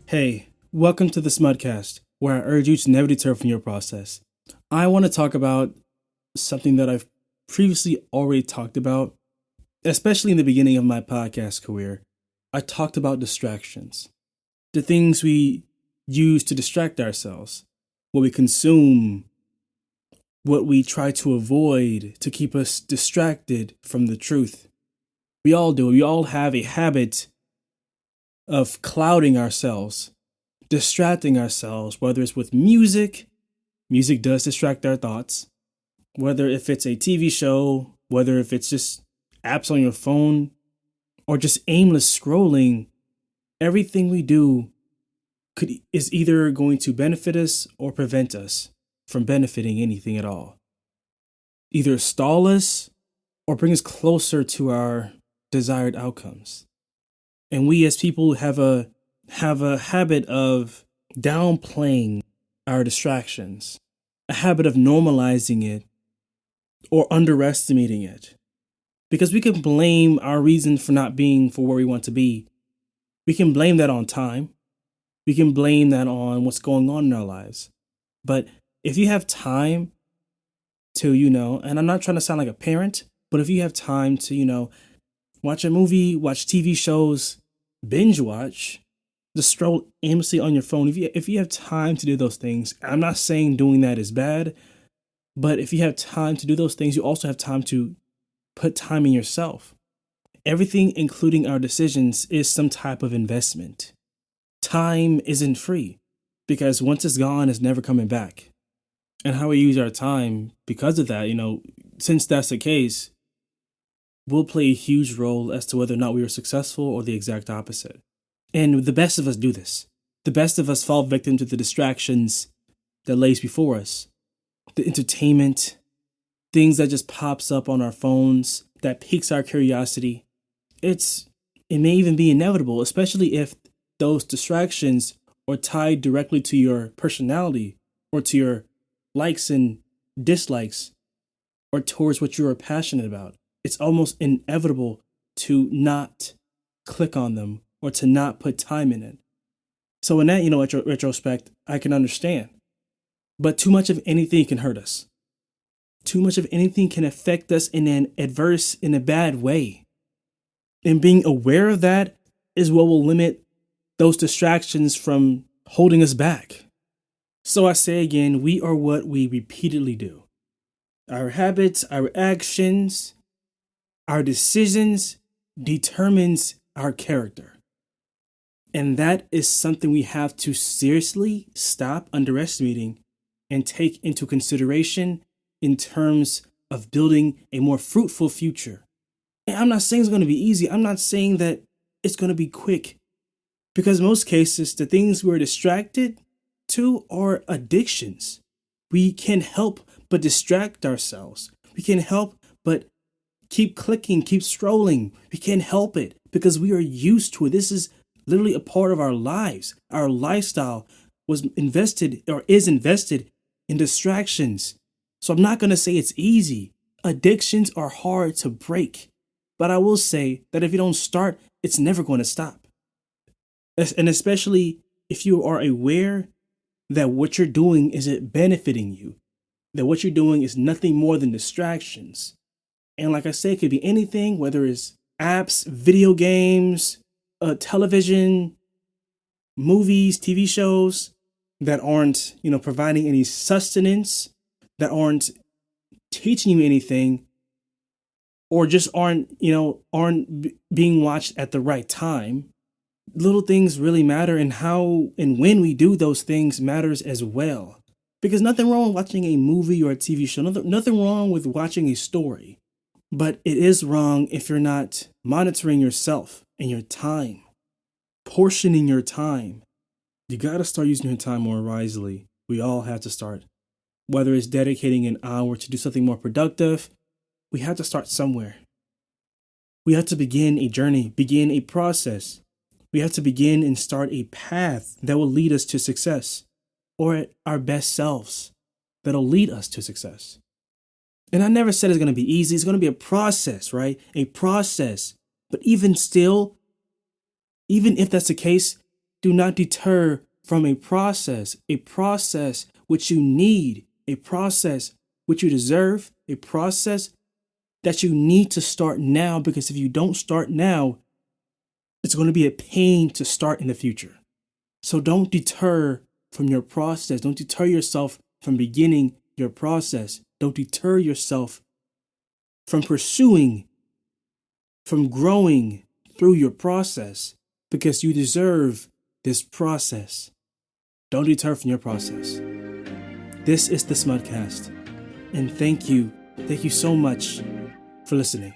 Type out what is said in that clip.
Hey, welcome to the Smudcast, where I urge you to never deter from your process. I want to talk about something that I've previously already talked about, especially in the beginning of my podcast career. I talked about distractions, the things we use to distract ourselves, what we consume, what we try to avoid to keep us distracted from the truth. We all do. We all have a habit of clouding ourselves, distracting ourselves, whether it's with music. Music does distract our thoughts. Whether if it's a TV show, whether if it's just apps on your phone, or just aimless scrolling, everything we do is either going to benefit us or prevent us from benefiting anything at all. Either stall us or bring us closer to our desired outcomes. And we as people have a habit of downplaying our distractions, a habit of normalizing it or underestimating it. Because we can blame our reason for not being for where we want to be. We can blame that on time. We can blame that on what's going on in our lives. But if you have time to, and I'm not trying to sound like a parent, but if you have time to, watch a movie, watch TV shows, binge watch, just stroll aimlessly on your phone. If you have time to do those things, I'm not saying doing that is bad, but if you have time to do those things, you also have time to put time in yourself. Everything, including our decisions, is some type of investment. Time isn't free because once it's gone, it's never coming back. And how we use our time because of that, since that's the case, will play a huge role as to whether or not we are successful or the exact opposite. And the best of us do this. The best of us fall victim to the distractions that lays before us. The entertainment, things that just pops up on our phones, that piques our curiosity. It may even be inevitable, especially if those distractions are tied directly to your personality or to your likes and dislikes or towards what you are passionate about. It's almost inevitable to not click on them or to not put time in it. So in that, retrospect, I can understand. But too much of anything can hurt us. Too much of anything can affect us in a bad way. And being aware of that is what will limit those distractions from holding us back. So I say again, we are what we repeatedly do. Our habits, our actions, our decisions determines our character. And that is something we have to seriously stop underestimating and take into consideration in terms of building a more fruitful future. And I'm not saying it's going to be easy. I'm not saying that it's going to be quick. Because in most cases, the things we're distracted to are addictions. We can't help but distract ourselves. We can't help but keep clicking, keep scrolling. We can't help it because we are used to it. This is literally a part of our lives. Our lifestyle was invested or is invested in distractions. So I'm not going to say it's easy. Addictions are hard to break. But I will say that if you don't start, it's never going to stop. And especially if you are aware that what you're doing isn't benefiting you, that what you're doing is nothing more than distractions. And like I said, it could be anything, whether it's apps, video games, television, movies, TV shows that aren't, providing any sustenance, that aren't teaching you anything, or just aren't being watched at the right time. Little things really matter, and how and when we do those things matters as well. Because nothing wrong with watching a movie or a TV show, nothing wrong with watching a story. But it is wrong if you're not monitoring yourself and your time, portioning your time. You got to start using your time more wisely. We all have to start. Whether it's dedicating an hour to do something more productive, we have to start somewhere. We have to begin a journey, begin a process. We have to begin and start a path that will lead us to success, or our best selves that'll lead us to success. And I never said it's going to be easy. It's going to be a process, right? A process. But even still, even if that's the case, Do not deter from a process which you need, a process which you deserve, a process that you need to start now, because if you don't start now, it's going to be a pain to start in the future. So don't deter from your process. Don't deter yourself from beginning your process. Don't deter yourself from pursuing, from growing through your process, because you deserve this process. Don't deter from your process. This is the Smudcast, and thank you so much for listening.